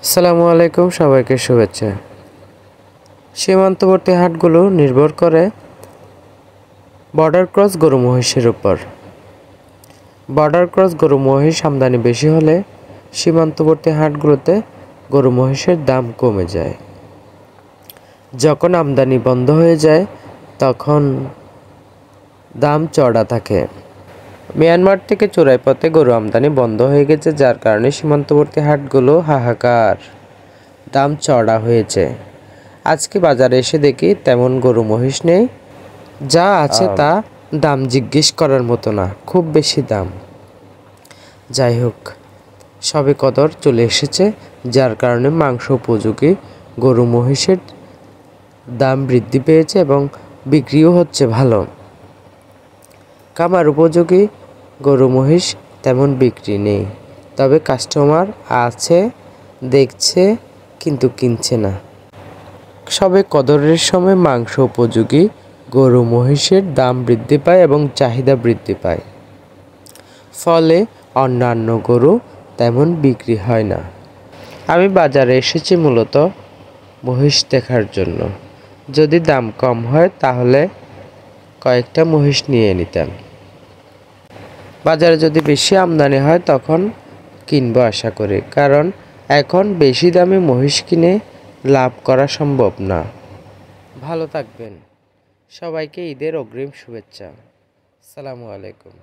আসসালামু আলাইকুম, সবাইকে শুভেচ্ছা। সীমান্তবর্তী হাটগুলো নির্ভর করে বর্ডার ক্রস গরু মহিষের উপর। বর্ডার ক্রস গরু মহিষ আমদানি বেশি হলে সীমান্তবর্তী হাটগুলোতে গরু মহিষের দাম কমে যায়। যখন আমদানি বন্ধ হয়ে যায় তখন দাম চড়া থাকে। মিয়ানমার থেকে চোরাই পথে গরু আমদানি বন্ধ হয়ে গেছে, যার কারণে সীমান্তবর্তী হাটগুলো হাহাকার, দাম চড়া হয়েছে। আজকে বাজারে এসে দেখি তেমন গরু মহিষ নেই, যা আছে তা দাম জিজ্ঞেস করার মতো না, খুব বেশি দাম। যাই হোক, সবে কদর চলে এসেছে, যার কারণে মাংস উপযোগী গরু মহিষের দাম বৃদ্ধি পেয়েছে এবং বিক্রিও হচ্ছে ভালো। খামার উপযোগী গরু মহিষ তেমন বিক্রি নেই, তবে কাস্টমার আছে, দেখছে কিন্তু কিনছে না। সবে কদরের সময় মাংস উপযোগী গরু মহিষের দাম বৃদ্ধি পায় এবং চাহিদা বৃদ্ধি পায়, ফলে অন্যান্য গরু তেমন বিক্রি হয় না। আমি বাজারে এসেছি মূলত মহিষ দেখার জন্য। যদি দাম কম হয় তাহলে কয়েকটা মহিষ নিয়ে নিতাম। বাজারে যদি বেশি আমদানি হয় তখন কিনবো আশা করি, কারণ এখন বেশি দামে মহিষ কিনে লাভ করা সম্ভব না। ভালো থাকবেন। সবাইকে ঈদের অগ্রিম শুভেচ্ছা। আসসালামু আলাইকুম।